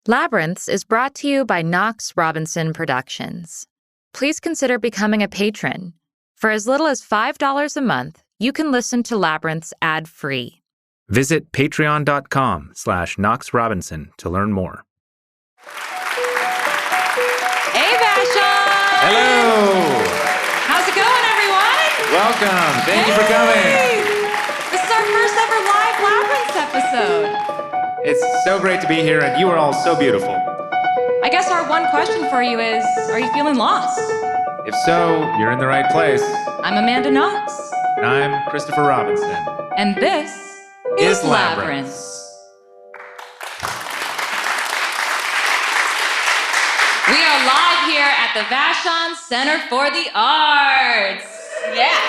Labyrinths is brought to you by Knox Robinson Productions. Please consider becoming a patron. For as little as $5 a month, you can listen to Labyrinths ad-free. Visit patreon.com/KnoxRobinson to learn more. Hey, Vashon! Hello! How's it going, everyone? Welcome. Thank you for coming. This is our first ever live Labyrinths episode. It's so great to be here, and you are all so beautiful. I guess our one question for you is, are you feeling lost? If so, you're in the right place. I'm Amanda Knox. And I'm Christopher Robinson. And this is Labyrinths. We are live here at the Vashon Center for the Arts. Yeah.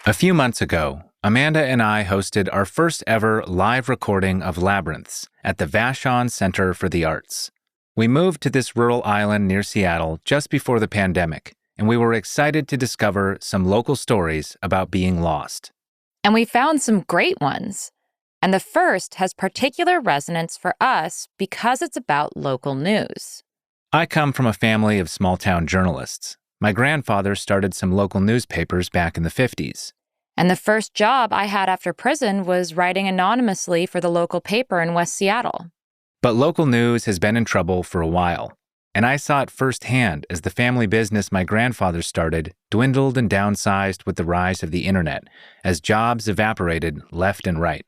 A few months ago, Amanda and I hosted our first ever live recording of Labyrinths at the Vashon Center for the Arts. We moved to this rural island near Seattle just before the pandemic, and we were excited to discover some local stories about being lost. And we found some great ones. And the first has particular resonance for us because it's about local news. I come from a family of small-town journalists. My grandfather started some local newspapers back in the 50s. And the first job I had after prison was writing anonymously for the local paper in West Seattle. But local news has been in trouble for a while, and I saw it firsthand as the family business my grandfather started dwindled and downsized with the rise of the internet, as jobs evaporated left and right.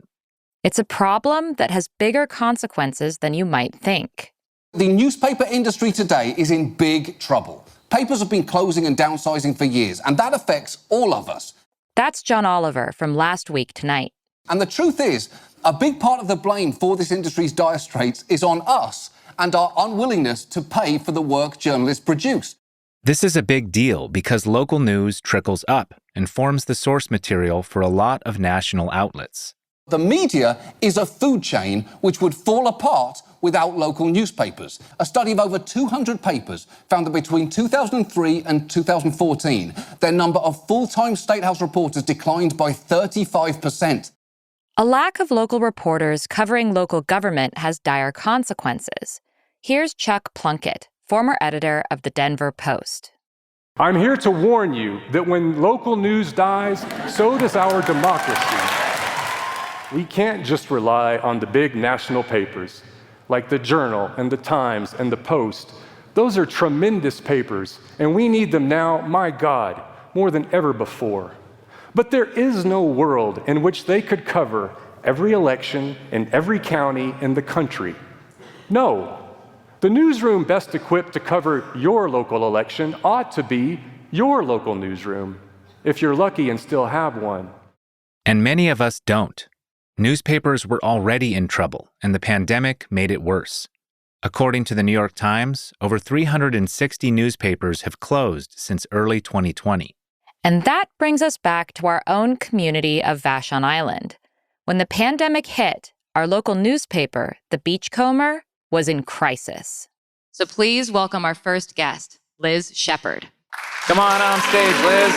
It's a problem that has bigger consequences than you might think. The newspaper industry today is in big trouble. Papers have been closing and downsizing for years, and that affects all of us. That's John Oliver from Last Week Tonight. And the truth is, a big part of the blame for this industry's dire straits is on us and our unwillingness to pay for the work journalists produce. This is a big deal because local news trickles up and forms the source material for a lot of national outlets. The media is a food chain which would fall apart without local newspapers. A study of over 200 papers found that between 2003 and 2014, their number of full-time State House reporters declined by 35%. A lack of local reporters covering local government has dire consequences. Here's Chuck Plunkett, former editor of the Denver Post. I'm here to warn you that when local news dies, so does our democracy. We can't just rely on the big national papers, like the Journal and the Times and the Post. Those are tremendous papers, and we need them now, my God, more than ever before. But there is no world in which they could cover every election in every county in the country. No. The newsroom best equipped to cover your local election ought to be your local newsroom, if you're lucky and still have one. And many of us don't. Newspapers were already in trouble, and the pandemic made it worse. According to the New York Times, over 360 newspapers have closed since early 2020. And that brings us back to our own community of Vashon Island. When the pandemic hit, our local newspaper, The Beachcomber, was in crisis. So please welcome our first guest, Liz Shepard. Come on stage, Liz.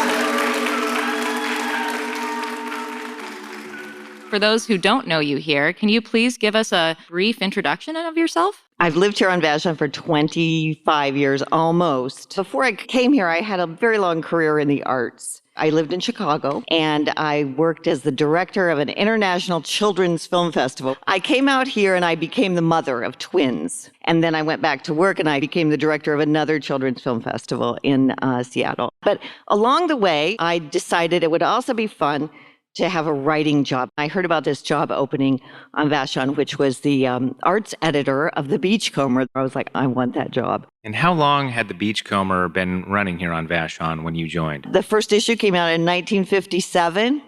For those who don't know you here, can you please give us a brief introduction of yourself? I've lived here on Vashon for 25 years almost. Before I came here, I had a very long career in the arts. I lived in Chicago, and I worked as the director of an international children's film festival. I came out here, and I became the mother of twins. And then I went back to work, and I became the director of another children's film festival in Seattle. But along the way, I decided it would also be fun to have a writing job. I heard about this job opening on Vashon, which was the arts editor of The Beachcomber. I was like, I want that job. And how long had The Beachcomber been running here on Vashon when you joined? The first issue came out in 1957,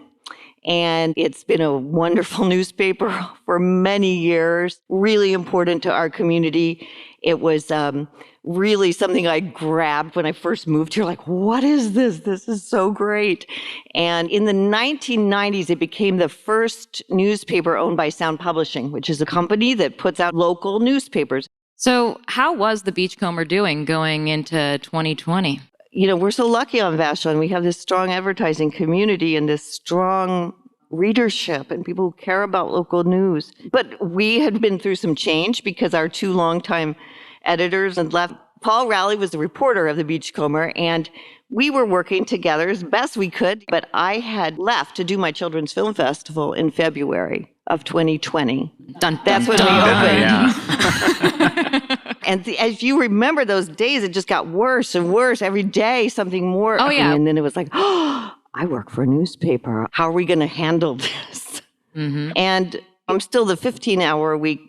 and it's been a wonderful newspaper for many years, really important to our community. It was really something I grabbed when I first moved here, like, what is this? This is so great. And in the 1990s, it became the first newspaper owned by Sound Publishing, which is a company that puts out local newspapers. So how was The Beachcomber doing going into 2020? You know, we're so lucky on Vashon. We have this strong advertising community and this strong readership and people who care about local news. But we had been through some change because our two longtime editors had left. Paul Rowley was the reporter of the Beachcomber, and we were working together as best we could. But I had left to do my Children's Film Festival in February of 2020. That's when we opened. Yeah. And as you remember those days, it just got worse and worse every day, something more. Oh, yeah. And then it was like, oh, I work for a newspaper. How are we going to handle this? Mm-hmm. And I'm still the 15-hour-a-week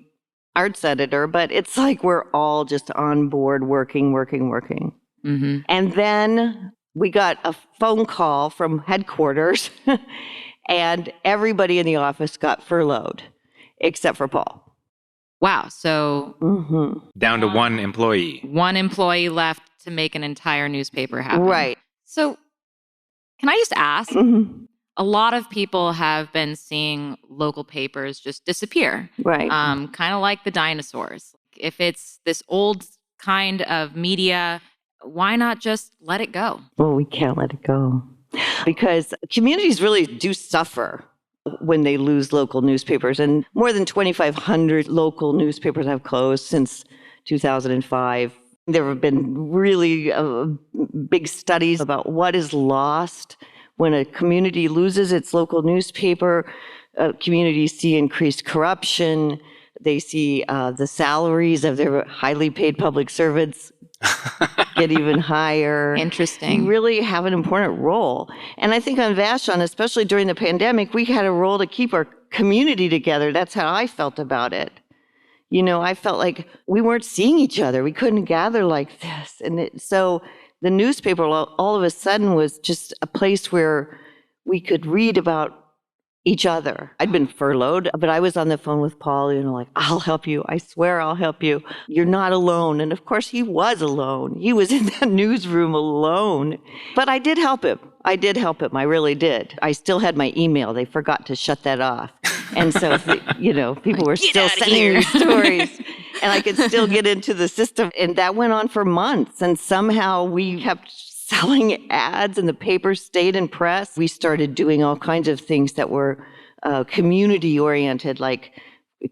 arts editor, but it's like we're all just on board working. Mm-hmm. And then we got a phone call from headquarters, and everybody in the office got furloughed, except for Paul. Wow. So Down to one employee. one employee left to make an entire newspaper happen. Right. So can I just ask? Mm-hmm. A lot of people have been seeing local papers just disappear. Right. Kind of like the dinosaurs. If it's this old kind of media, why not just let it go? Well, we can't let it go because communities really do suffer when they lose local newspapers. And more than 2,500 local newspapers have closed since 2005. There have been really big studies about what is lost when a community loses its local newspaper. Communities see increased corruption. They see the salaries of their highly paid public servants get even higher. Interesting. We really have an important role. And I think on Vashon, especially during the pandemic, we had a role to keep our community together. That's how I felt about it. You know, I felt like we weren't seeing each other. We couldn't gather like this. And so the newspaper all of a sudden was just a place where we could read about each other. I'd been furloughed, but I was on the phone with Paul, you know, like, I'll help you. I swear I'll help you. You're not alone. And of course, he was alone. He was in that newsroom alone. But I did help him. I really did. I still had my email. They forgot to shut that off. And so, you know, people were still sending me stories. And I could still get into the system. And that went on for months. And somehow we kept selling ads and the paper stayed in press. We started doing all kinds of things that were community oriented, like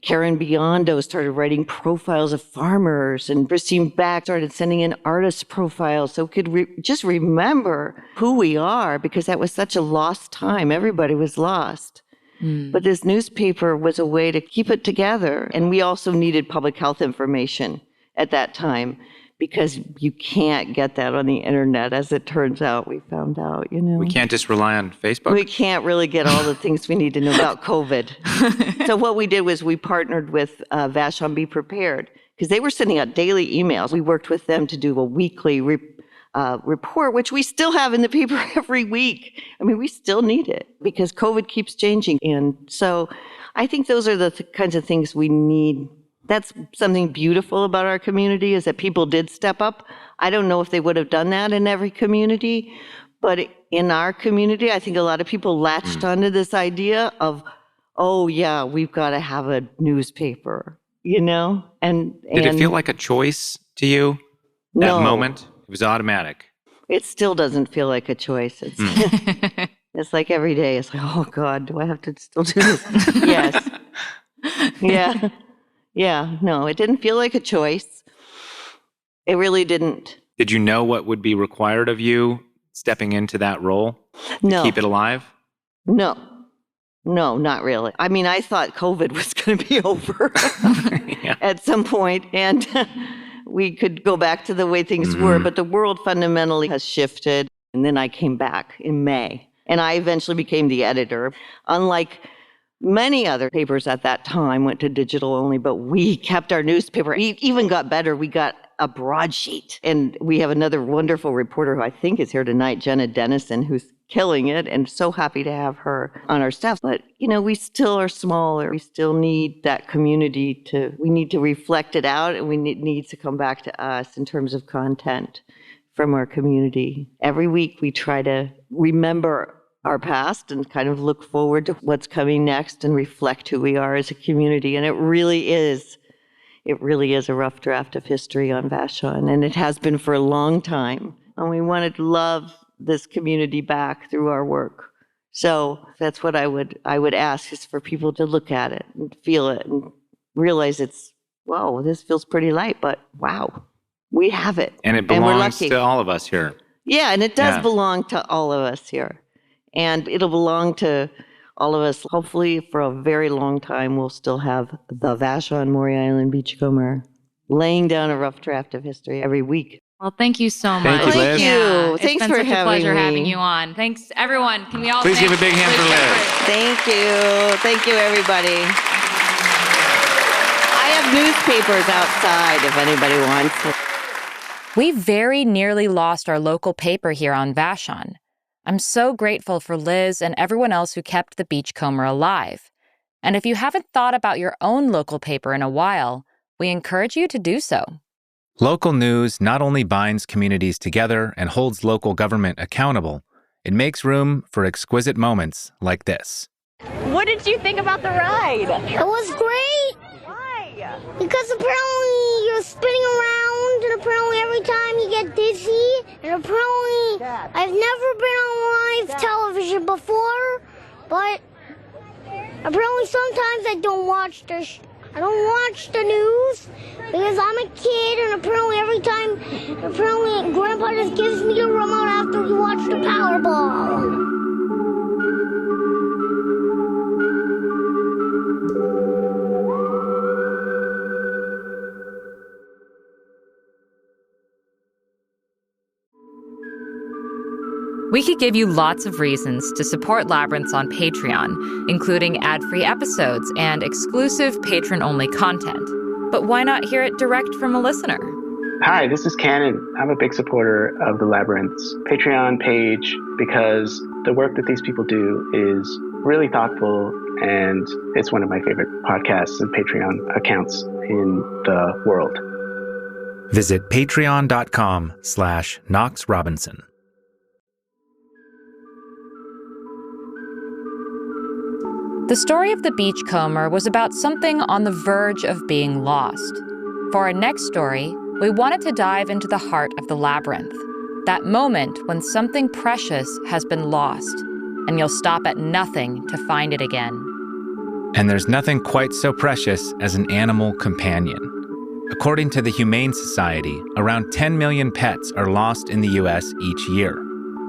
Karen Biondo started writing profiles of farmers, and Christine Back started sending in artist profiles so we could just remember who we are, because that was such a lost time. Everybody was lost. But this newspaper was a way to keep it together. And we also needed public health information at that time, because you can't get that on the internet, as it turns out. We found out, you know. We can't just rely on Facebook. We can't really get all the things we need to know about COVID. So what we did was we partnered with Vashon Be Prepared, because they were sending out daily emails. We worked with them to do a weekly report, which we still have in the paper every week. I mean, we still need it because COVID keeps changing. And so I think those are the kinds of things we need. That's something beautiful about our community, is that people did step up. I don't know if they would have done that in every community, but in our community, I think a lot of people latched onto this idea of, oh yeah, we've got to have a newspaper, you know? And Did it feel like a choice to you? No. That moment? It was automatic. It still doesn't feel like a choice. It's, it's like every day, it's like, oh God, do I have to still do this? Yes. Yeah. Yeah, no, it didn't feel like a choice. It really didn't. Did you know what would be required of you stepping into that role to keep it alive? No, not really. I mean, I thought COVID was going to be over at some point, and we could go back to the way things were, but the world fundamentally has shifted. And then I came back in May, and I eventually became the editor. Unlike many other papers at that time went to digital only, but we kept our newspaper. We even got better. We got a broadsheet. And we have another wonderful reporter who I think is here tonight, Jenna Dennison, who's killing it, and so happy to have her on our staff. But, you know, we still are smaller. We still need that community we need to reflect it out, and it needs to come back to us in terms of content from our community. Every week we try to remember our past and kind of look forward to what's coming next and reflect who we are as a community. And it really is a rough draft of history on Vashon, and it has been for a long time. And we wanted to love this community back through our work. So that's what I would ask, is for people to look at it and feel it and realize whoa, this feels pretty light, but wow, we have it. And it we're belongs lucky. to all of us here. Yeah, and it does belong to all of us here. And it'll belong to all of us. Hopefully for a very long time, we'll still have the Vashon Island Beachcomber laying down a rough draft of history every week. Well, thank you so much. Thank you, Liz. Thank you. Yeah, Thanks it's been for such a having pleasure me. having you on. Thanks, everyone. Can we all Please thank give a big hand for Liz. Thank you. Thank you, everybody. I have newspapers outside if anybody wants. We very nearly lost our local paper here on Vashon. I'm so grateful for Liz and everyone else who kept the Beachcomber alive. And if you haven't thought about your own local paper in a while, we encourage you to do so. Local news not only binds communities together and holds local government accountable, it makes room for exquisite moments like this. What did you think about the ride? It was great. Why? Because apparently you're spinning around, and apparently every time you get dizzy, and apparently I've never been on live television before, but apparently sometimes I don't watch the news because I'm a kid, and apparently Grandpa just gives me the remote after we watch the Powerball. We could give you lots of reasons to support Labyrinths on Patreon, including ad-free episodes and exclusive patron-only content. But why not hear it direct from a listener? Hi, this is Cannon. I'm a big supporter of the Labyrinths Patreon page because the work that these people do is really thoughtful, and it's one of my favorite podcasts and Patreon accounts in the world. Visit patreon.com/Knox Robinson. The story of the Beachcomber was about something on the verge of being lost. For our next story, we wanted to dive into the heart of the labyrinth, that moment when something precious has been lost, and you'll stop at nothing to find it again. And there's nothing quite so precious as an animal companion. According to the Humane Society, around 10 million pets are lost in the U.S. each year.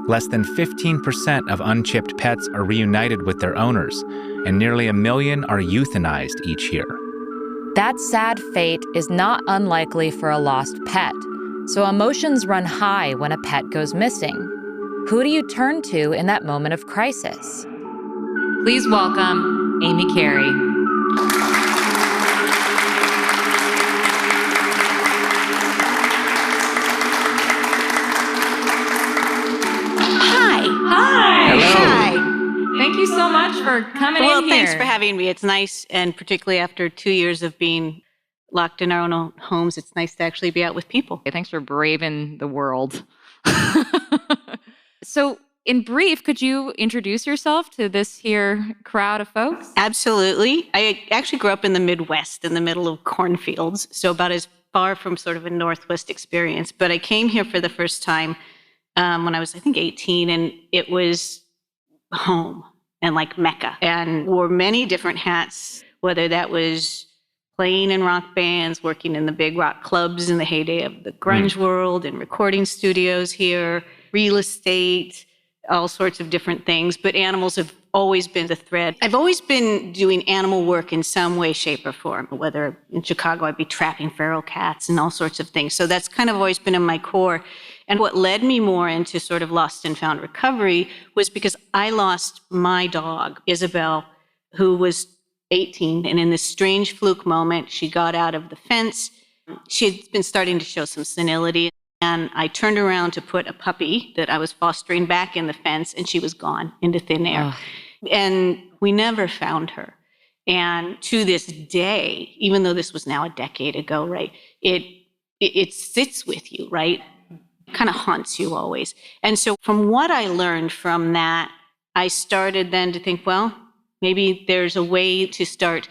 Less than 15% of unchipped pets are reunited with their owners, and nearly 1 million are euthanized each year. That sad fate is not unlikely for a lost pet, so emotions run high when a pet goes missing. Who do you turn to in that moment of crisis? Please welcome Amy Carey. Thank you so much for coming in here. Well, thanks for having me. It's nice, and particularly after 2 years of being locked in our own homes, it's nice to actually be out with people. Thanks for braving the world. So, in brief, could you introduce yourself to this here crowd of folks? Absolutely. I actually grew up in the Midwest, in the middle of cornfields, so about as far from sort of a Northwest experience. But I came here for the first time when I was, I think, 18, and it was home and like Mecca, and wore many different hats, whether that was playing in rock bands, working in the big rock clubs in the heyday of the grunge world, and recording studios here, real estate, all sorts of different things. But animals have always been the thread. I've always been doing animal work in some way, shape, or form, whether in Chicago I'd be trapping feral cats and all sorts of things. So that's kind of always been in my core. And what led me more into sort of lost and found recovery was because I lost my dog, Isabel, who was 18. And in this strange fluke moment, she got out of the fence. She had been starting to show some senility. And I turned around to put a puppy that I was fostering back in the fence, and she was gone into thin air. And we never found her. And to this day, even though this was now a decade ago, right, it sits with you, right? Kind of haunts you always. And so from what I learned from that, I started then to think, well, maybe there's a way to start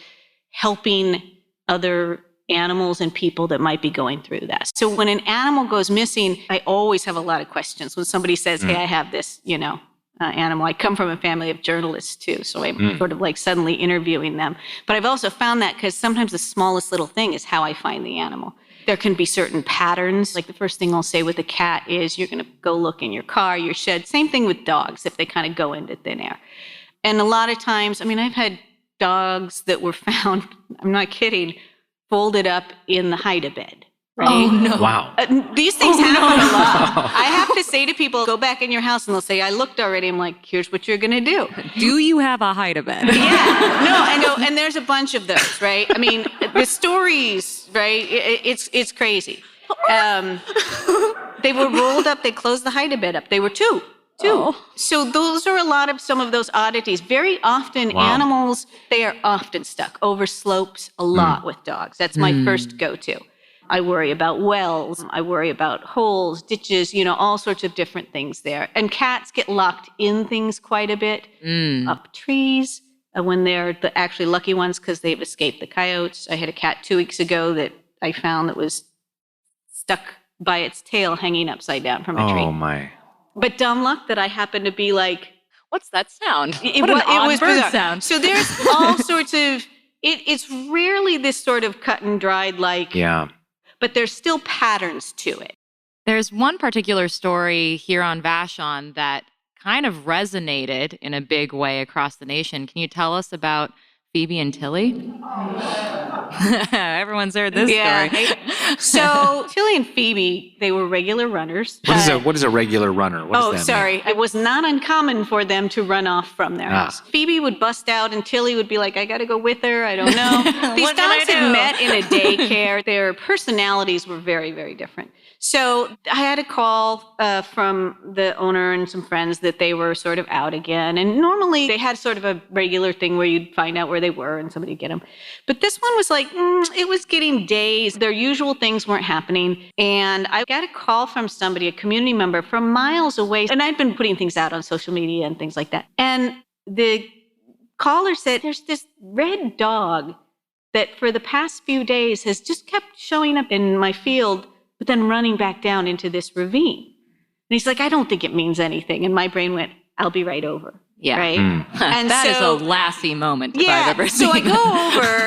helping other animals and people that might be going through that. So when an animal goes missing, I always have a lot of questions. When somebody says, hey, I have this, animal. I come from a family of journalists too, so I'm sort of like suddenly interviewing them. But I've also found that because sometimes the smallest little thing is how I find the animal. There can be certain patterns. Like the first thing I'll say with a cat is you're going to go look in your car, your shed. Same thing with dogs if they kind of go into thin air. And a lot of times, I mean, I've had dogs that were found, I'm not kidding, folded up in the hide-a-bed. Right? Oh, no. Wow. These things happen a lot. I have to say to people, go back in your house, and they'll say, I looked already. I'm like, here's what you're going to do. Do you have a hide-a-bed? Yeah. No, I know. And there's a bunch of those, right? I mean, the stories, right? It's crazy. They were rolled up. They closed the hide-a-bed up. They were two. Oh. So those are a lot of some of those oddities. Very often animals, they are often stuck over slopes a lot with dogs. That's my first go-to. I worry about wells. I worry about holes, ditches, all sorts of different things there. And cats get locked in things quite a bit, up trees when they're the actually lucky ones because they've escaped the coyotes. I had a cat 2 weeks ago that I found that was stuck by its tail hanging upside down from a tree. Oh, my. But dumb luck that I happened to be like, what's that sound? It was bird bizarre. sound. So there's all sorts of, it's rarely this sort of cut and dried like, but there's still patterns to it. There's one particular story here on Vashon that kind of resonated in a big way across the nation. Can you tell us about Phoebe and Tilly? Everyone's heard this story. So Tilly and Phoebe, they were regular runners. What is a regular runner? What does that mean? It was not uncommon for them to run off from their house. Phoebe would bust out and Tilly would be like, I got to go with her. I don't know. These dogs had met in a daycare. Their personalities were very, very different. So I had a call from the owner and some friends that they were sort of out again. And normally they had sort of a regular thing where you'd find out where they were and somebody would get them. But this one was like, it was getting days. Their usual things weren't happening. And I got a call from somebody, a community member from miles away. And I'd been putting things out on social media and things like that. And the caller said, there's this red dog that for the past few days has just kept showing up in my field, but then running back down into this ravine. And he's like, I don't think it means anything. And my brain went, I'll be right over. Yeah. Right? And that is a Lassie moment if I've ever seen. So I go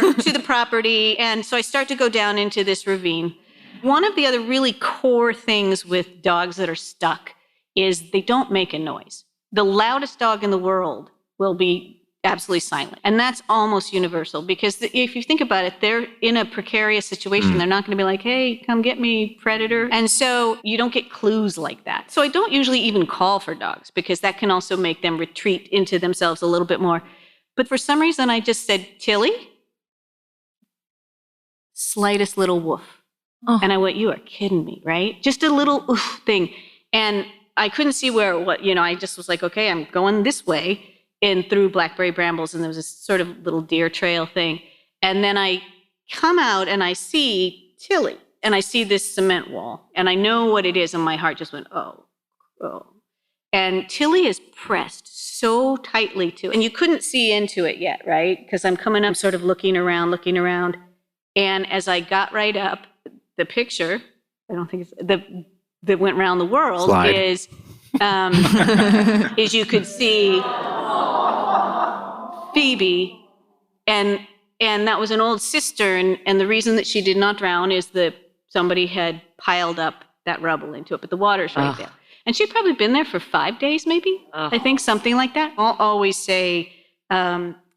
over to the property, and so I start to go down into this ravine. One of the other really core things with dogs that are stuck is they don't make a noise. The loudest dog in the world will be absolutely silent. And that's almost universal because if you think about it, they're in a precarious situation. They're not going to be like, hey, come get me, predator. And so you don't get clues like that. So I don't usually even call for dogs because that can also make them retreat into themselves a little bit more. But for some reason, I just said, Tilly, slightest little woof. Oh. And I went, you are kidding me, right? Just a little oof thing. And I couldn't see where, I just was like, okay, I'm going this way. In through blackberry brambles, and there was this sort of little deer trail thing. And then I come out and I see Tilly, and I see this cement wall, and I know what it is, and my heart just went, oh. And Tilly is pressed so tightly to it, and you couldn't see into it yet, right? Because I'm coming up sort of looking around. And as I got right up, the picture, I don't think it's, that went around the world is you could see Phoebe, and that was an old cistern, and the reason that she did not drown is that somebody had piled up that rubble into it, but the water's right there. And she'd probably been there for 5 days, maybe, I think, something like that. I'll always say,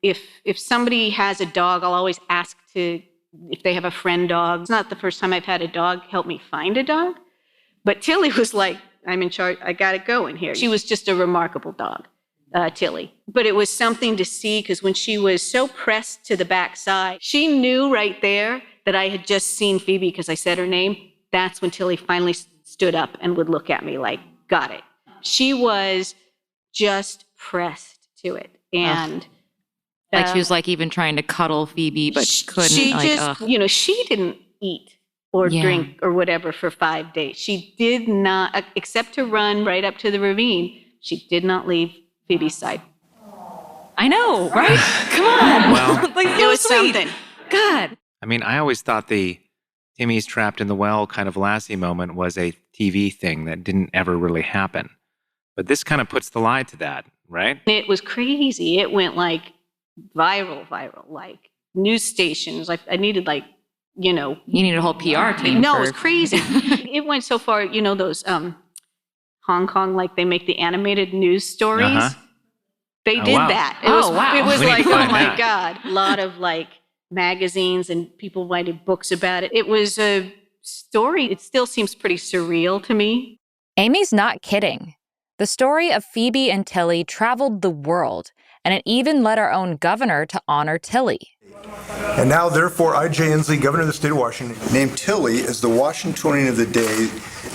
if somebody has a dog, I'll always ask if they have a friend dog. It's not the first time I've had a dog help me find a dog, but Tilly was like, I'm in charge, I got it going here. She was just a remarkable dog. Tilly. But it was something to see because when she was so pressed to the backside, she knew right there that I had just seen Phoebe because I said her name. That's when Tilly finally stood up and would look at me like, got it. She was just pressed to it. And like she was like even trying to cuddle Phoebe, but couldn't. She just, she didn't eat or drink or whatever for 5 days. She did not, except to run right up to the ravine, she did not leave Phoebe's side. I know, right? Come on. Well, like, it was something. God. I mean, I always thought the Timmy's trapped in the well kind of Lassie moment was a TV thing that didn't ever really happen. But this kind of puts the lie to that, right? It was crazy. It went like viral, like news stations. Like I needed You need a whole PR team. No, it was crazy. It went so far, those Hong Kong, like they make the animated news stories. Uh-huh. They did wow. that. Wow. It was We need like, to oh find my that. God. A lot of like magazines and people writing books about it. It was a story. It still seems pretty surreal to me. Amy's not kidding. The story of Phoebe and Tilly traveled the world, and it even led our own governor to honor Tilly. And now, therefore, I, Jay Inslee, Governor of the State of Washington, name Tilly as the Washingtonian of the Day,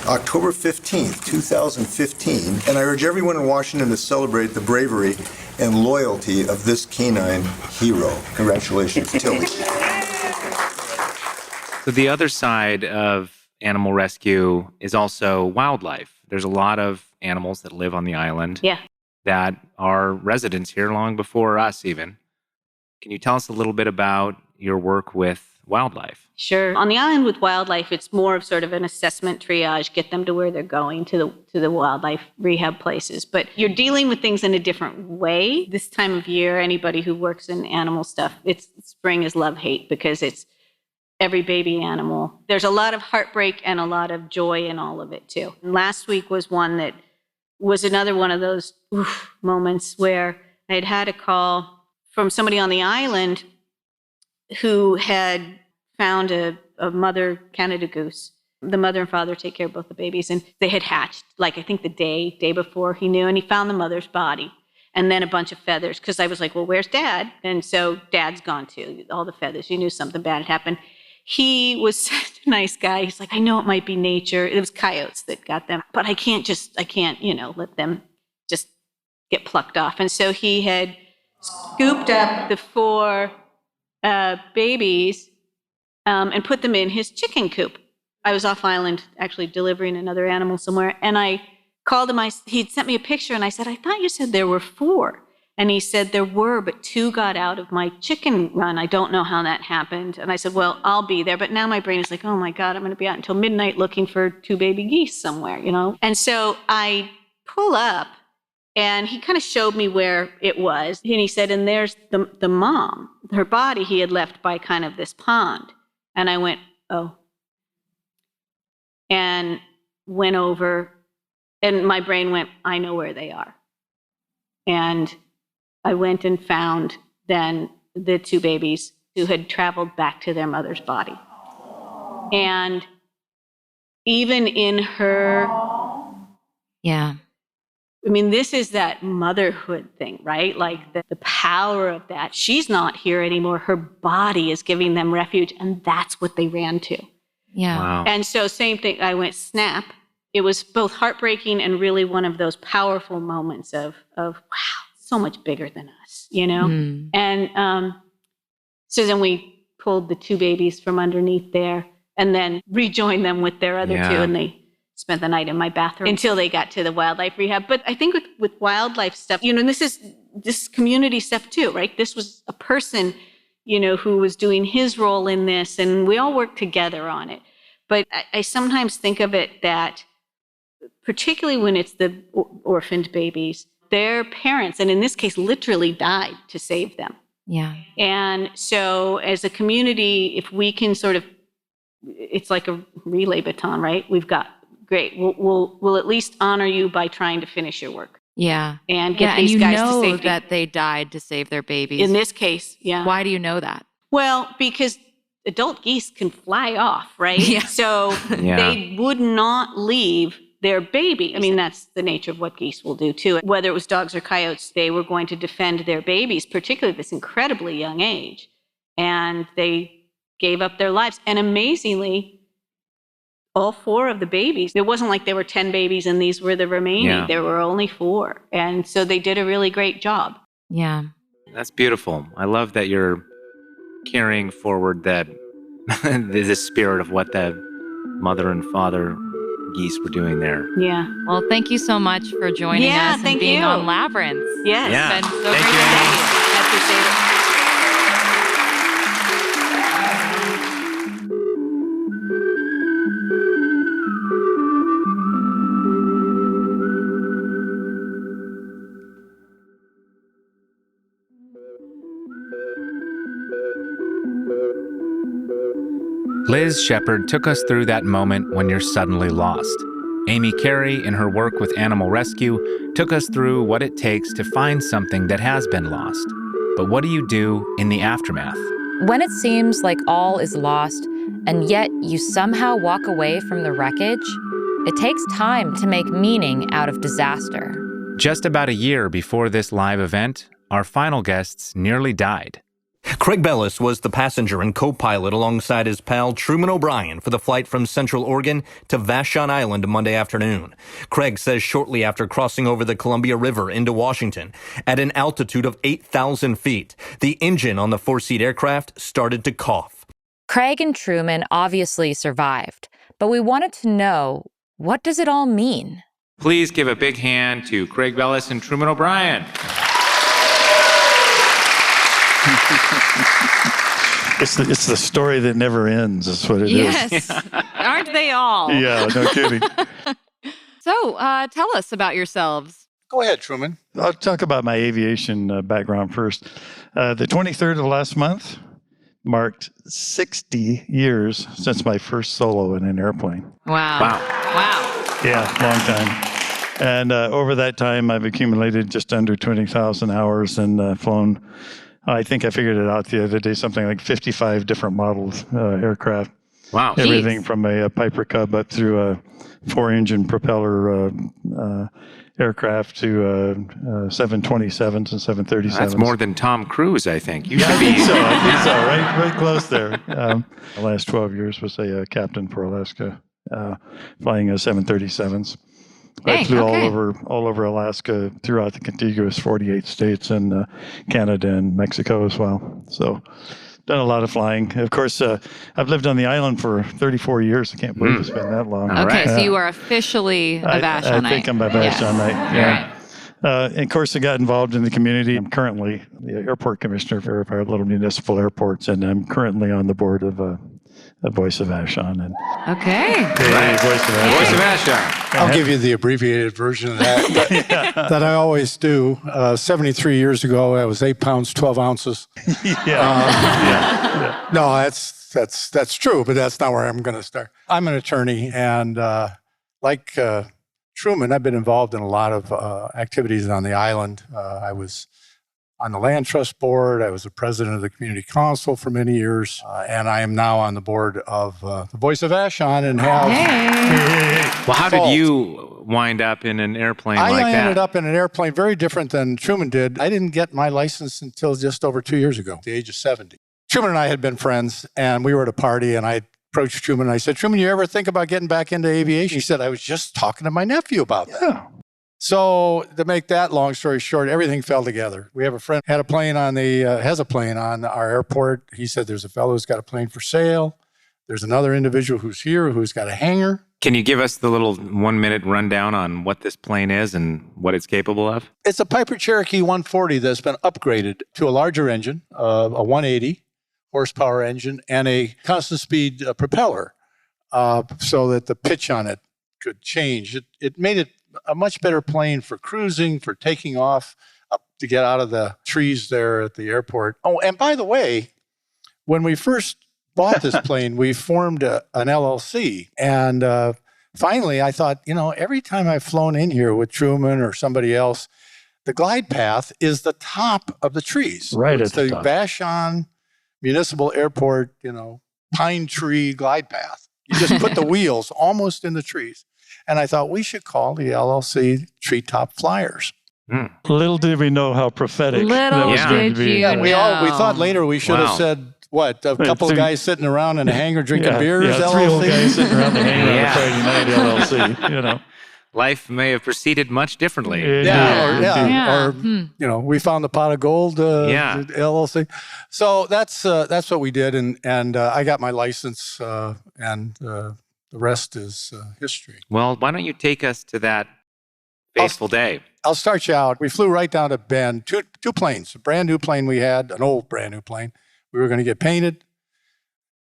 October 15th, 2015, and I urge everyone in Washington to celebrate the bravery and loyalty of this canine hero. Congratulations, Tilly. So the other side of animal rescue is also wildlife. There's a lot of animals that live on the island that are residents here long before us even. Can you tell us a little bit about your work with wildlife? Sure. On the island with wildlife, it's more of sort of an assessment triage, get them to where they're going, to the wildlife rehab places. But you're dealing with things in a different way. This time of year, anybody who works in animal stuff, spring is love-hate because it's every baby animal. There's a lot of heartbreak and a lot of joy in all of it too. And last week was one that was another one of those moments where I had a call from somebody on the island who had found a mother Canada goose. The mother and father take care of both the babies, and they had hatched, like I think the day before he knew, and he found the mother's body and then a bunch of feathers, because I was like, well, where's Dad? And so Dad's gone too, all the feathers. You knew something bad had happened. He was such a nice guy. He's like, I know it might be nature. It was coyotes that got them, but I can't, let them just get plucked off. And so he had scooped up the 4 babies and put them in his chicken coop. I was off island actually delivering another animal somewhere, and I called him. He'd sent me a picture, and I said, I thought you said there were 4. And he said, there were, but 2 got out of my chicken run. I don't know how that happened. And I said, well, I'll be there. But now my brain is like, oh my God, I'm going to be out until midnight looking for 2 baby geese somewhere, And so I pull up, and he kind of showed me where it was. And he said, and there's the mom, her body he had left by kind of this pond. And I went, oh. And went over, and my brain went, I know where they are. And I went and found then the 2 babies who had traveled back to their mother's body. And even in her... Yeah. I mean, this is that motherhood thing, right? Like the power of that. She's not here anymore. Her body is giving them refuge, and that's what they ran to. Yeah. Wow. And so same thing, I went snap. It was both heartbreaking and really one of those powerful moments of wow, so much bigger than us, Mm. And so then we pulled the 2 babies from underneath there and then rejoined them with their other 2, and they spent the night in my bathroom until they got to the wildlife rehab. But I think with wildlife stuff, and this is community stuff too, right? This was a person, who was doing his role in this, and we all worked together on it. But I sometimes think of it that, particularly when it's the orphaned babies, their parents, and in this case, literally died to save them. Yeah. And so as a community, if we can sort of, it's like a relay baton, right? We've got, great, we'll at least honor you by trying to finish your work. Yeah. And get these guys to safety. That they died to save their babies. In this case, yeah. Why do you know that? Well, because adult geese can fly off, right? Yeah. So they would not leave their baby. I mean, that's the nature of what geese will do too. Whether it was dogs or coyotes, they were going to defend their babies, particularly at this incredibly young age. And they gave up their lives. And amazingly, all 4 of the babies, it wasn't like there were 10 babies and these were the remaining. Yeah. There were only 4. And so they did a really great job. Yeah. That's beautiful. I love that you're carrying forward that the spirit of what the mother and father geese were doing there. Yeah. Well, thank you so much for joining us and being on Labyrinths. Yes. Yeah. It's been so Thank great you, to Amy. meet you. I appreciate it. Liz Shepard took us through that moment when you're suddenly lost. Amy Carey, in her work with animal rescue, took us through what it takes to find something that has been lost. But what do you do in the aftermath? When it seems like all is lost, and yet you somehow walk away from the wreckage, it takes time to make meaning out of disaster. Just about a year before this live event, our final guests nearly died. Craig Bellis was the passenger and co-pilot alongside his pal Truman O'Brien for the flight from Central Oregon to Vashon Island Monday afternoon. Craig says shortly after crossing over the Columbia River into Washington at an altitude of 8,000 feet, the engine on the four-seat aircraft started to cough. Craig and Truman obviously survived, but we wanted to know, what does it all mean? Please give a big hand to Craig Bellis and Truman O'Brien. It's the story that never ends, is what it is. Yes. Aren't they all? Yeah, no kidding. So tell us about yourselves. Go ahead, Truman. I'll talk about my aviation background first. The 23rd of last month marked 60 years since my first solo in an airplane. Wow. Yeah, long time. And over that time, I've accumulated just under 20,000 hours and flown, I think I figured it out the other day, something like 55 different models aircraft. Wow. Everything from a Piper Cub up through a 4-engine propeller aircraft to 727s and 737s. That's more than Tom Cruise, I think. You should I be. think so. Right close there. The last 12 years was a captain for Alaska, flying 737s. I flew all over Alaska, throughout the contiguous 48 states and Canada and Mexico as well. So done a lot of flying. Of course, I've lived on the island for 34 years. I can't believe it's been that long. Okay, so you are officially a Vashonite. I think I'm a Vashonite. Yes. Yeah. And of course, I got involved in the community. I'm currently the airport commissioner for our little municipal airports, and I'm currently on the board of Voice of Vashon. And Okay. Voice of Vashon. I'll give you the abbreviated version of that that I always do. 73 years ago, I was 8 pounds, 12 ounces. No, that's true, but that's not where I'm going to start. I'm an attorney, and like Truman, I've been involved in a lot of activities on the island. I was on the Land Trust Board. I was the president of the Community Council for many years, and I am now on the board of the Voice of Vashon and have... Well, how did you wind up in an airplane like that? I ended up in an airplane very different than Truman did. I didn't get my license until just over 2 years ago, at the age of 70. Truman and I had been friends, and we were at a party, and I approached Truman, and I said, Truman, you ever think about getting back into aviation? He said, I was just talking to my nephew about that. Yeah. So to make that long story short, everything fell together. We have a friend has a plane on our airport. He said there's a fellow who's got a plane for sale. There's another individual who's here who's got a hangar. Can you give us the little 1-minute rundown on what this plane is and what it's capable of? It's a Piper Cherokee 140 that's been upgraded to a larger engine, a 180 horsepower engine, and a constant speed propeller, so that the pitch on it could change. It made it a much better plane for cruising, for taking off, up to get out of the trees there at the airport. Oh, and by the way, when we first bought this plane, we formed an LLC. And finally, I thought, every time I've flown in here with Truman or somebody else, the glide path is the top of the trees. Right it's at the top. Vashon Municipal Airport, pine tree glide path. You just put the wheels almost in the trees. And I thought we should call the LLC Treetop Flyers. Little did we know how prophetic that was going to be. Yeah, we thought later we should have said, a couple of guys sitting around in a hangar drinking beers, LLC? 3 old guys sitting around the hangar on a Friday night, LLC, Life may have proceeded much differently. Or we found the pot of gold, LLC. So that's what we did, and I got my license, and the rest is history. Well, why don't you take us to that fateful day? I'll start you out. We flew right down to Bend, two planes, a brand new plane we had, an old brand new plane. We were going to get painted,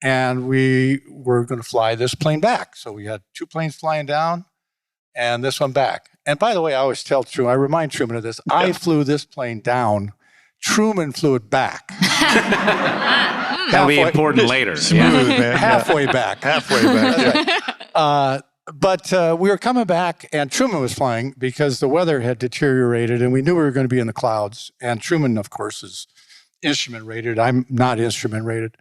and we were going to fly this plane back. So we had 2 planes flying down, and this one back. And by the way, I always tell Truman, I remind Truman of this, I flew this plane down. Truman flew it back. That'll be important later. Smooth, man. Halfway back. Halfway back. Right. But we were coming back, and Truman was flying because the weather had deteriorated, and we knew we were going to be in the clouds. And Truman, of course, is instrument rated. I'm not instrument rated.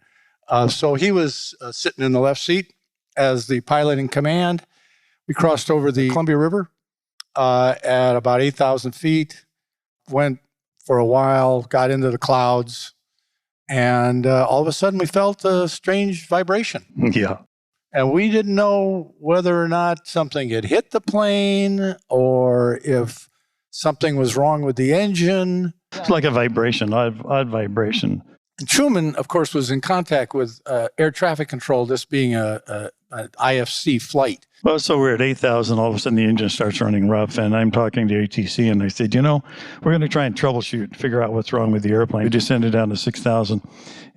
So he was sitting in the left seat as the pilot in command. We crossed over the Columbia River at about 8,000 feet, went for a while, got into the clouds, and all of a sudden we felt a strange vibration. Yeah. And we didn't know whether or not something had hit the plane or if something was wrong with the engine. It's like a vibration, odd vibration. And Truman, of course, was in contact with air traffic control, this being an IFC flight. Well, so we're at 8,000. All of a sudden, the engine starts running rough, and I'm talking to ATC, and I said, we're going to try and troubleshoot, figure out what's wrong with the airplane. We descended down to 6,000,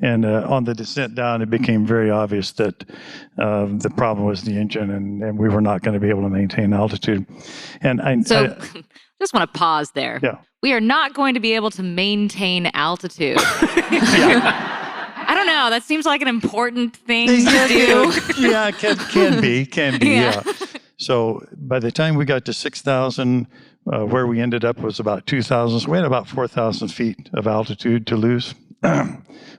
and on the descent down, it became very obvious that the problem was the engine, and we were not going to be able to maintain altitude. And just want to pause there. Yeah. We are not going to be able to maintain altitude. I don't know. That seems like an important thing to do. Yeah, can be. Yeah. So by the time we got to 6,000, where we ended up was about 2,000. So we had about 4,000 feet of altitude to lose,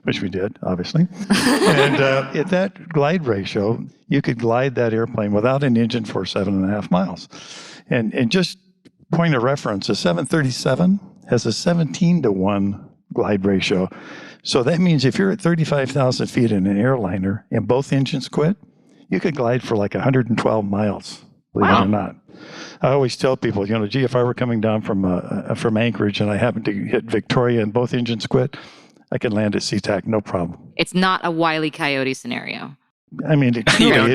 which we did, obviously. And at that glide ratio, you could glide that airplane without an engine for 7.5 miles. And just point of reference, a 737 has a 17-to-1 glide ratio. So that means if you're at 35,000 feet in an airliner and both engines quit, you could glide for like 112 miles, believe it or not. I always tell people, gee, if I were coming down from Anchorage and I happened to hit Victoria and both engines quit, I could land at SeaTac, no problem. It's not a Wile E. Coyote scenario. I mean, it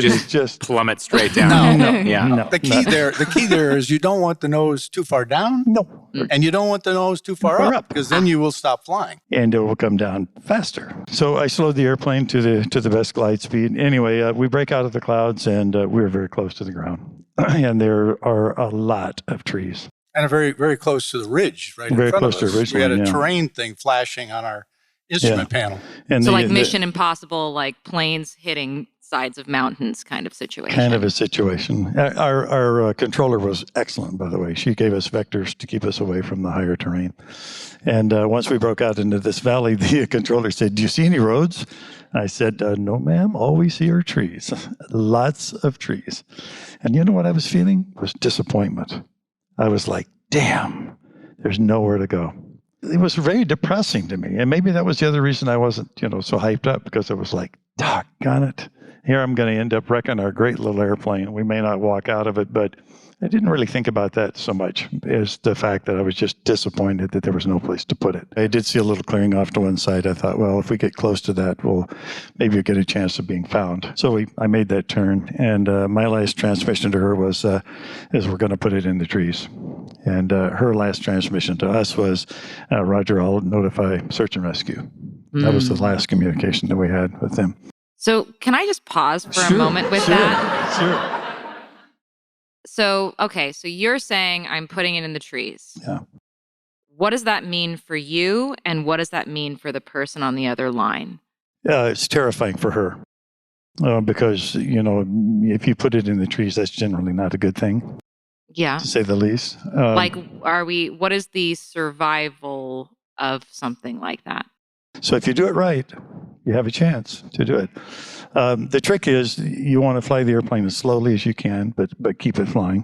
is just plummet straight down. No. The key there is you don't want the nose too far down. No. And you don't want the nose too far up, because then you will stop flying. And it will come down faster. So I slowed the airplane to the best glide speed. Anyway, we break out of the clouds, and we were very close to the ground. And there are a lot of trees. And very, very close to the ridge, right very in front close of us. to the ridge. We had a terrain thing flashing on our instrument panel. And so like Mission Impossible, like planes hitting sides of mountains kind of situation. Kind of a situation. Our controller was excellent, by the way. She gave us vectors to keep us away from the higher terrain. And once we broke out into this valley, the controller said, "Do you see any roads?" I said, "No, ma'am. All we see are trees. Lots of trees." And you know what I was feeling? It was disappointment. I was like, damn, there's nowhere to go. It was very depressing to me. And maybe that was the other reason I wasn't, so hyped up, because it was like, doggone it. Here I'm going to end up wrecking our great little airplane. We may not walk out of it, but I didn't really think about that so much as the fact that I was just disappointed that there was no place to put it. I did see a little clearing off to one side. I thought, well, if we get close to that, maybe we'll get a chance of being found. So I made that turn, and my last transmission to her was, is we're going to put it in the trees. And her last transmission to us was, Roger, I'll notify search and rescue. That was the last communication that we had with them. So can I just pause for a moment with that? Sure. So you're saying I'm putting it in the trees. Yeah. What does that mean for you, and what does that mean for the person on the other line? It's terrifying for her because, if you put it in the trees, that's generally not a good thing. Yeah. To say the least. What is the survival of something like that? So if you do it right, you have a chance to do it. The trick is you want to fly the airplane as slowly as you can, but keep it flying.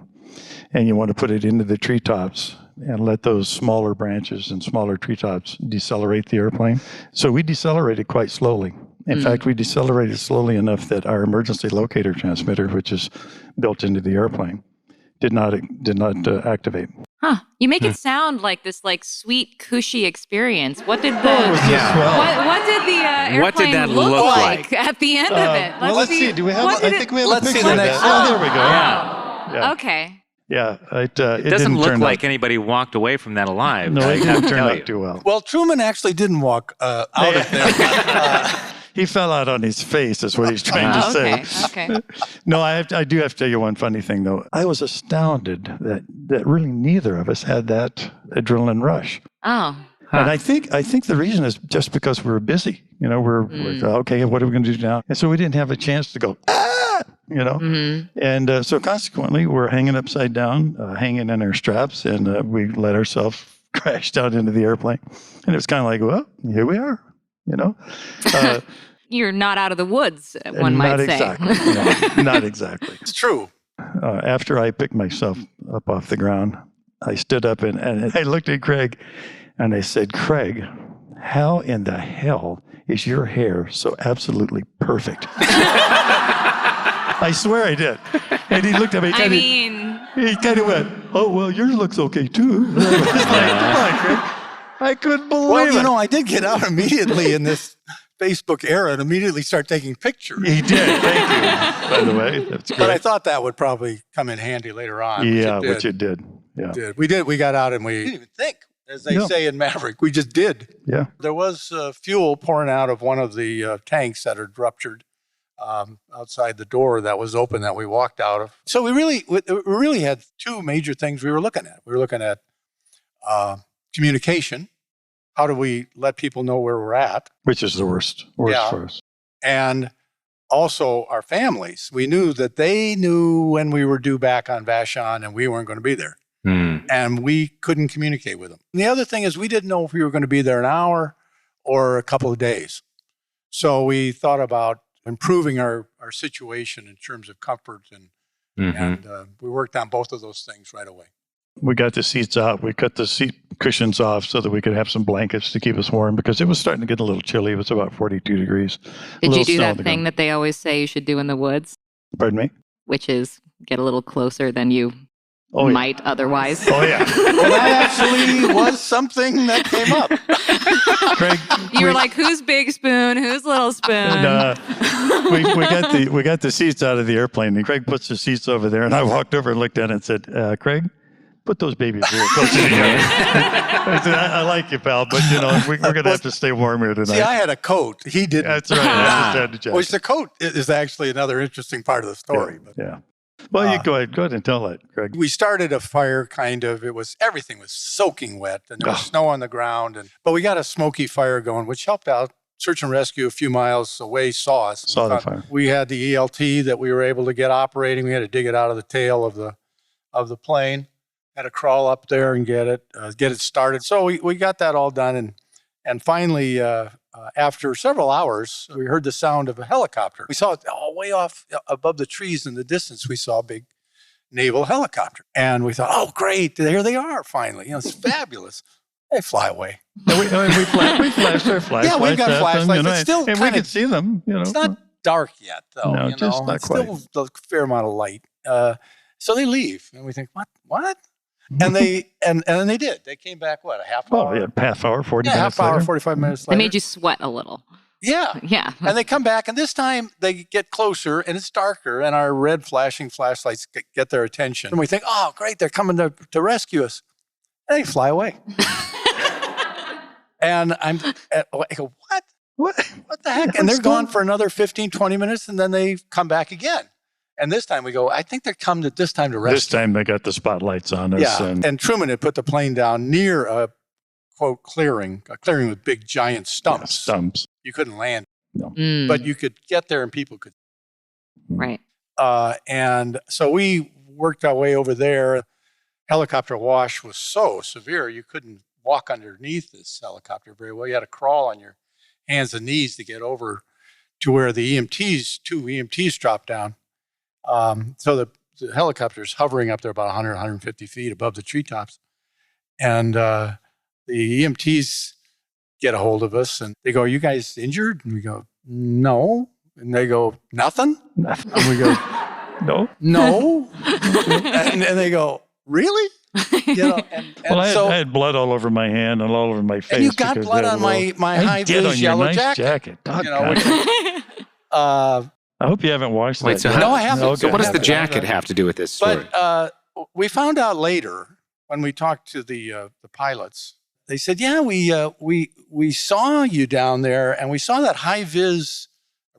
And you want to put it into the treetops and let those smaller branches and smaller treetops decelerate the airplane. So we decelerated quite slowly. In fact, we decelerated slowly enough that our emergency locator transmitter, which is built into the airplane, did not activate. Huh. You make it sound like this sweet, cushy experience. What did the what did the airplane look like at the end of it? Let's see. Do we have? I think we have a picture. See the next. Oh, there we go. Yeah. Okay. Yeah, it doesn't look like anybody walked away from that alive. No, it didn't turn out too well. Well, Truman actually didn't walk out of there. He fell out on his face, is what he's trying to say. Okay. No, I do have to tell you one funny thing, though. I was astounded that really neither of us had that adrenaline rush. Oh. And I think the reason is just because we were busy. We're okay, what are we going to do now? And so we didn't have a chance to go, And so consequently, we're hanging upside down, hanging in our straps, and we let ourselves crash down into the airplane. And it was kind of like, well, here we are, You're not out of the woods, one might say. Exactly. No, not exactly. It's true. After I picked myself up off the ground, I stood up and I looked at Craig and I said, Craig, how in the hell is your hair so absolutely perfect? I swear I did. And he looked at me. He kind of went, oh, well, yours looks okay too. I was like, come on, Craig. I couldn't believe it. I did get out immediately in this Facebook era and immediately start taking pictures. He did. Thank you, by the way. That's great. But I thought that would probably come in handy later on. Yeah, which it did. Yeah. We did. We got out and we didn't even think, as they say in Maverick. We just did. Yeah. There was fuel pouring out of one of the tanks that had ruptured outside the door that was open that we walked out of. So we really had two major things we were looking at. We were looking at communication. How do we let people know where we're at? Which is the worst for us. And also our families. We knew that they knew when we were due back on Vashon and we weren't going to be there. And we couldn't communicate with them. And the other thing is we didn't know if we were going to be there an hour or a couple of days. So we thought about improving our situation in terms of comfort. And we worked on both of those things right away. We got the seats out. We cut the seat cushions off so that we could have some blankets to keep us warm because it was starting to get a little chilly. It was about 42 degrees. Did you do that thing that they always say you should do in the woods? Pardon me? Which is get a little closer than you might otherwise. Oh, yeah. Well, that actually was something that came up. Craig, you were like, who's big spoon? Who's little spoon? And, we got the seats out of the airplane, and Craig puts the seats over there, and I walked over and looked at it and said, Craig, put those babies a little closer together. I said, I like you, pal, but we're going to have to stay warm here tonight. See, I had a coat. He didn't. That's right. I just had to check. Which the coat is actually another interesting part of the story. Yeah. Well, you go ahead and tell it, Craig. We started a fire everything was soaking wet and there was snow on the ground. But we got a smoky fire going, which helped out. Search and rescue a few miles away saw us. Saw the fire. We had the ELT that we were able to get operating. We had to dig it out of the tail of the plane. Had to crawl up there and get it started. So we got that all done. And finally, after several hours, we heard the sound of a helicopter. We saw it all way off above the trees in the distance. We saw a big naval helicopter. And we thought, oh, great. There they are finally. It's fabulous. They fly away. We flashed our flashlights. Yeah, we've got flashlights. It's still and we could see them. It's not dark yet, though. No, just not it's quite. Still a fair amount of light. So they leave. And we think, what? And then they did. They came back, a half hour? Oh, yeah, half hour, 40 minutes half hour, later. 45 minutes later. They made you sweat a little. Yeah. Yeah. And they come back, and this time they get closer, and it's darker, and our red flashing flashlights get their attention. And we think, oh, great, they're coming to rescue us. And they fly away. And I go, what? What the heck? And they're gone for another 15, 20 minutes, and then they come back again. And this time we go, I think they're come this time to rescue. This time they got the spotlights on us. Yeah, and Truman had put the plane down near a, quote, clearing with big giant stumps. Yeah, stumps. You couldn't land. No. But you could get there and people could. Right. And so we worked our way over there. Helicopter wash was so severe, you couldn't walk underneath this helicopter very well. You had to crawl on your hands and knees to get over to where the two EMTs dropped down. So the helicopter's hovering up there about 100, 150 feet above the treetops. And the EMTs get a hold of us and they go, are you guys injured? And we go, no. And they go, nothing? Nothing. And we go, no. and they go, really? I had blood all over my hand and all over my face. And you got blood on my high-vis yellow jacket. I hope you haven't washed that. No, I haven't. So what does the jacket have to do with this story? But we found out later when we talked to the pilots. They said, yeah, we saw you down there, and we saw that high-vis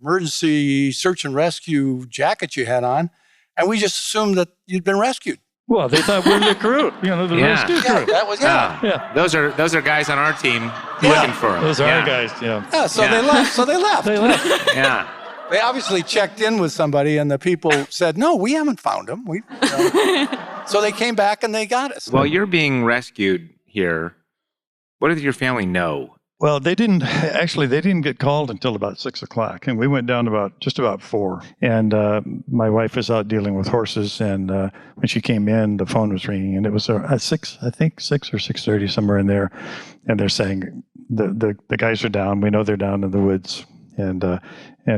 emergency search and rescue jacket you had on, and we just assumed that you'd been rescued. Well, they thought we were the crew, the rescue crew. That was Yeah. Those are guys on our team looking for them. Those are our guys, Yeah, so they left. They left. Yeah. They obviously checked in with somebody, and the people said, "No, we haven't found him." So they came back and they got us. Well, you're being rescued here. What did your family know? Well, they didn't get called until about 6 o'clock, and we went down just about 4. And my wife was out dealing with horses, and when she came in, the phone was ringing, and it was at 6, I think 6 or 6:30, somewhere in there. And they're saying the guys are down. We know they're down in the woods. And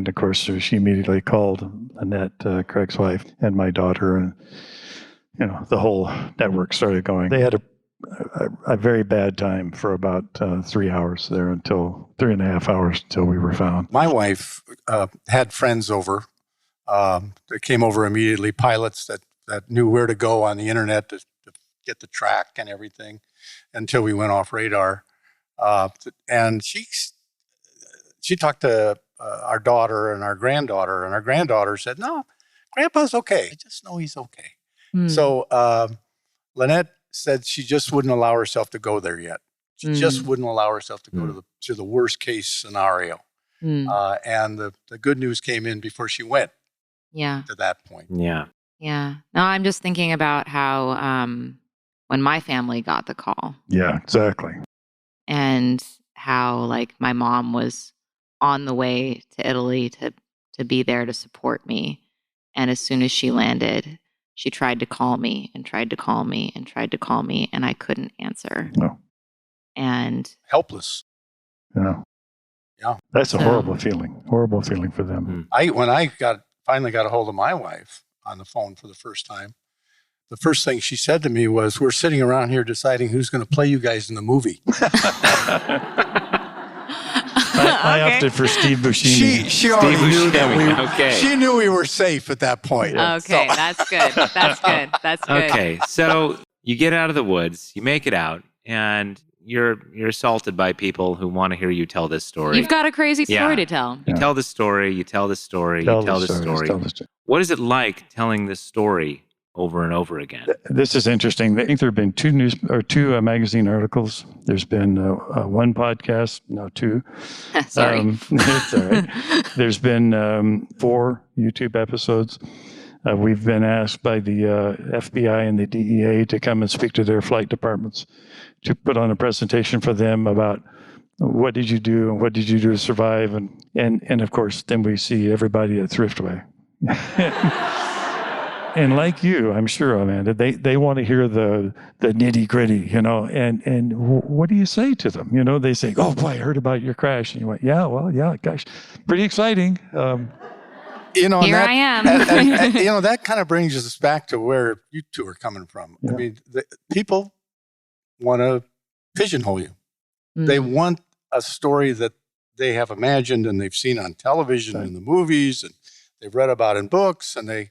of course, she immediately called Annette, Craig's wife, and my daughter, and the whole network started going. They had a very bad time for about 3 hours there, until 3.5 hours until we were found. My wife had friends over. They came over immediately, pilots that knew where to go on the internet to get the track and everything until we went off radar. And she talked to our daughter and our granddaughter said, "No, Grandpa's okay. I just know he's okay." So Lynette said she just wouldn't allow herself to go there yet. She just wouldn't allow herself to go to the worst case scenario. And the good news came in before she went to that point. Yeah. Yeah. No, I'm just thinking about how when my family got the call. Yeah, exactly. And how my mom was on the way to Italy to be there to support me. And as soon as she landed, she tried to call me and tried to call me and tried to call me, and I couldn't answer. No. And helpless. Yeah. Yeah. That's a horrible feeling. Horrible feeling for them. When I finally got a hold of my wife on the phone for the first time, the first thing she said to me was, "We're sitting around here deciding who's going to play you guys in the movie." I opted for Steve Buscemi. She already knew that she knew we were safe at that point. Okay, that's good. That's good. That's good. Okay, so you get out of the woods, you make it out, and you're assaulted by people who want to hear you tell this story. You've got a crazy story to tell. You tell the story, you tell the story, you tell the story. What is it like telling this story over and over again? This is interesting. I think there have been two magazine articles. There's been one podcast, now 2. Sorry. It's all right. There's been 4 YouTube episodes. We've been asked by the FBI and the DEA to come and speak to their flight departments to put on a presentation for them about what did you do and what did you do to survive. And of course, then we see everybody at Thriftway. And like you, I'm sure, Amanda, they want to hear the nitty gritty, and what do you say to them? They say, "Oh boy, I heard about your crash." And you went, "Yeah, well, yeah, gosh, pretty exciting." Here I am. and that kind of brings us back to where you two are coming from. Yeah. I mean, people want to pigeonhole you. They want a story that they have imagined and they've seen on television and in the movies and they've read about in books, and they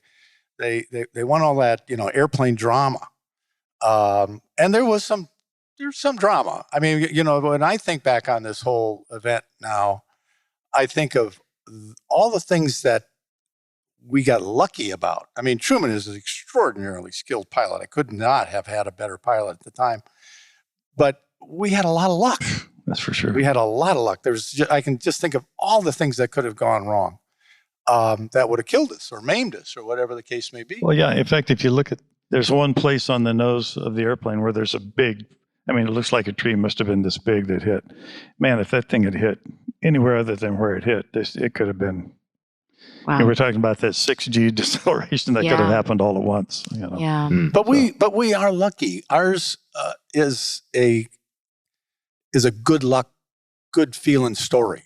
want all that, airplane drama. And there's some drama. I mean, when I think back on this whole event now, I think of all the things that we got lucky about. I mean, Truman is an extraordinarily skilled pilot. I could not have had a better pilot at the time, but we had a lot of luck. That's for sure. We had a lot of luck. I can just think of all the things that could have gone wrong. That would have killed us or maimed us or whatever the case may be. Well, yeah. In fact, if you look there's one place on the nose of the airplane where there's it looks like a tree must have been this big that hit. Man, if that thing had hit anywhere other than where it hit, it could have been. Wow. We're talking about that 6G deceleration that could have happened all at once. Yeah. But we are lucky. Ours is a good luck, good feeling story.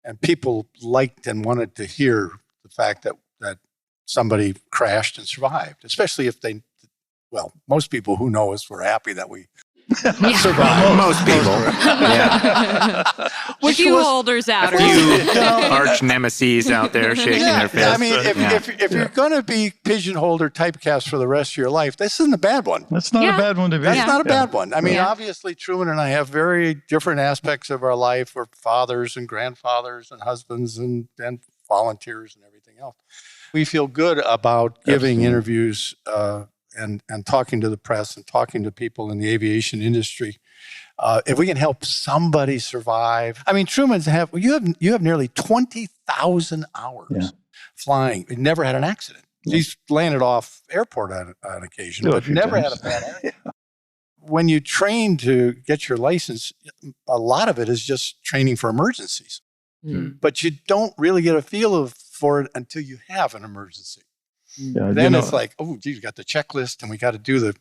And people liked and wanted to hear the fact that somebody crashed and survived, especially if most people who know us were happy that we survived. Most people. Yeah. A few holders out. A few arch nemesis out there shaking their fists. I mean, if you're going to be pigeonholed or typecast for the rest of your life, this isn't a bad one. That's not a bad one to be. That's not a bad one. I mean, obviously, Truman and I have very different aspects of our life. We're fathers and grandfathers and husbands and volunteers and everything else. We feel good about giving interviews and talking to the press and talking to people in the aviation industry, if we can help somebody survive. I mean, you have nearly 20,000 hours flying. He never had an accident. He's landed off airport on occasion, but never had a bad accident. When you train to get your license, a lot of it is just training for emergencies. But you don't really get a feel for it until you have an emergency. Yeah, Then it's like, oh, geez, we got the checklist, and we got to do the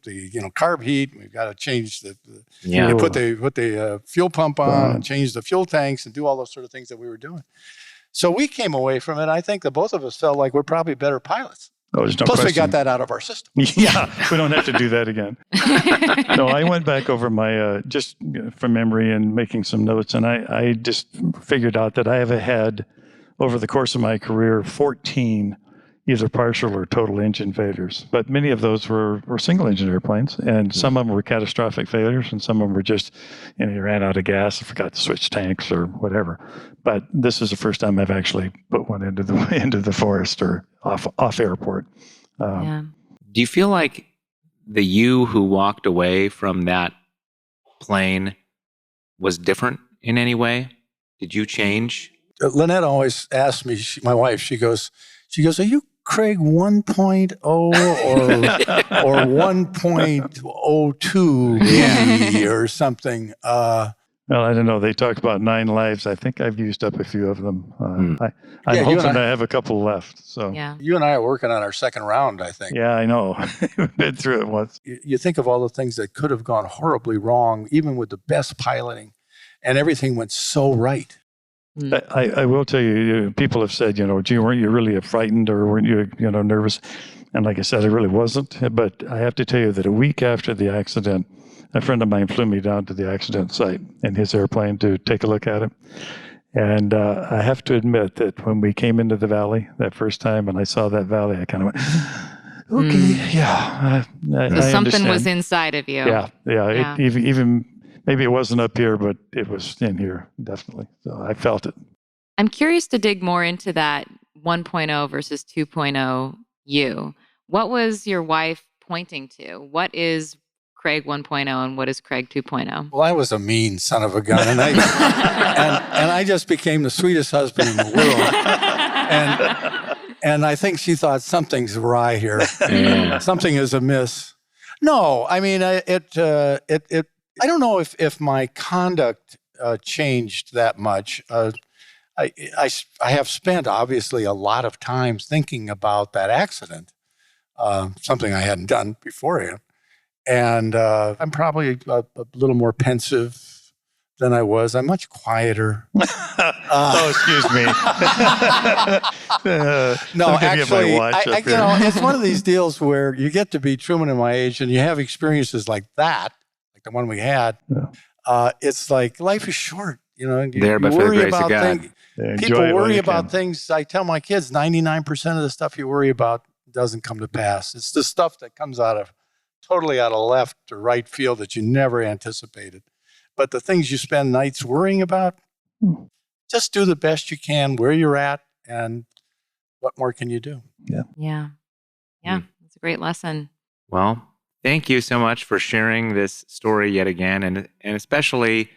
carb heat, and we've got to change you put the fuel pump on, and change the fuel tanks, and do all those sort of things that we were doing. So we came away from it. I think that both of us felt like we're probably better pilots. Oh, there's no Plus, question. we got that out of our system. Yeah, we don't have to do that again. No, I went back over my, just from memory and making some notes, and I just figured out that I have had, over the course of my career, 14 either partial or total engine failures. But many of those were single-engine airplanes, and some of them were catastrophic failures, and some of them were just, you ran out of gas, forgot to switch tanks or whatever. But this is the first time I've actually put one into the forest or off airport. Do you feel like the you who walked away from that plane was different in any way? Did you change? Lynette always asks me, my wife, she goes, are you Craig 1.0 or 1.02 or something? Well, I don't know. They talk about 9 lives. I think I've used up a few of them. I'm hoping I have a couple left. So you and I are working on our second round, I think. Yeah, I know. We've been through it once. You think of all the things that could have gone horribly wrong, even with the best piloting, and everything went so right. I will tell you, people have said, gee, weren't you really frightened or weren't you, nervous? And like I said, I really wasn't. But I have to tell you that a week after the accident, a friend of mine flew me down to the accident site in his airplane to take a look at it. And I have to admit that when we came into the valley that first time and I saw that valley, I kind of went, okay, yeah. So something was inside of you. Yeah. Even maybe it wasn't up here, but it was in here, definitely. So I felt it. I'm curious to dig more into that 1.0 versus 2.0 you. What was your wife pointing to? What is Craig 1.0 and what is Craig 2.0? Well, I was a mean son of a gun, and I just became the sweetest husband in the world. And I think she thought something's awry here. Something is amiss. No, I mean I don't know if my conduct changed that much. I have spent obviously a lot of time thinking about that accident, something I hadn't done beforehand. And I'm probably a little more pensive than I was. I'm much quieter. Excuse me. No, actually, it's one of these deals where you get to be Truman at my age and you have experiences like that, like the one we had. Yeah. It's like life is short. You worry about things. People worry about things. I tell my kids, 99% of the stuff you worry about doesn't come to pass. It's the stuff that comes totally out of left or right field that you never anticipated. But the things you spend nights worrying about, just do the best you can where you're at, and what more can you do? Yeah. It's a great lesson. Well, thank you so much for sharing this story yet again, and especially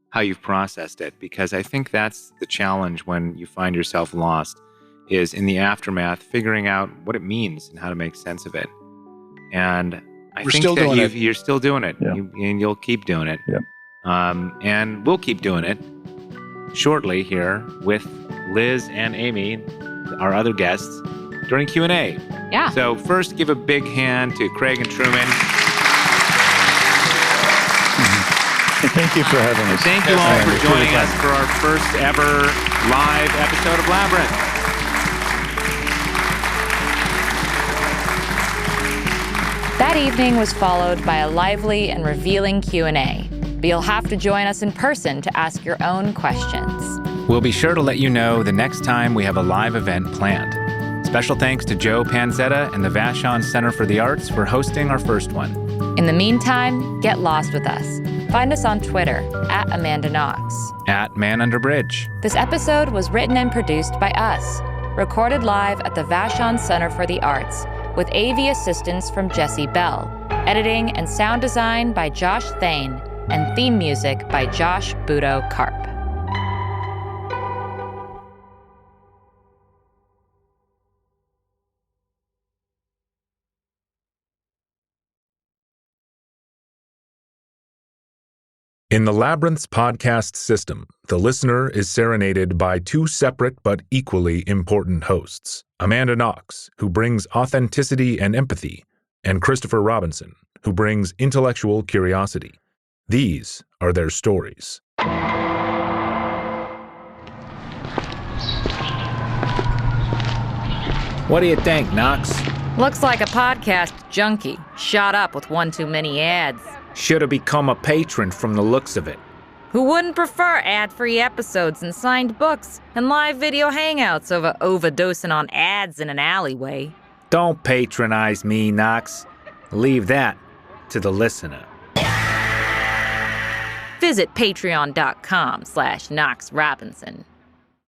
how you've processed it, because I think that's the challenge when you find yourself lost, is in the aftermath, figuring out what it means and how to make sense of it. And I think that you're still doing it, and you'll keep doing it. Yep. And we'll keep doing it shortly here with Liz and Amy, our other guests, during Q&A. Yeah. So first, give a big hand to Craig and Truman. Thank you for having us. Thank you all for joining us for our first ever live episode of Labyrinth. That evening was followed by a lively and revealing Q&A, but you'll have to join us in person to ask your own questions. We'll be sure to let you know the next time we have a live event planned. Special thanks to Joe Panzetta and the Vashon Center for the Arts for hosting our first one. In the meantime, get lost with us. Find us on Twitter @AmandaKnox. @ManUnderBridge. This episode was written and produced by us, recorded live at the Vashon Center for the Arts, with AV assistance from Jesse Bell, editing and sound design by Josh Thane, and theme music by Josh Budo Karp. In the Labyrinths podcast system, the listener is serenaded by two separate but equally important hosts, Amanda Knox, who brings authenticity and empathy, and Christopher Robinson, who brings intellectual curiosity. These are their stories. What do you think, Knox? Looks like a podcast junkie, shot up with one too many ads. Should have become a patron from the looks of it. Who wouldn't prefer ad-free episodes and signed books and live video hangouts over overdosing on ads in an alleyway? Don't patronize me, Knox. Leave that to the listener. Visit patreon.com/Knox Robinson.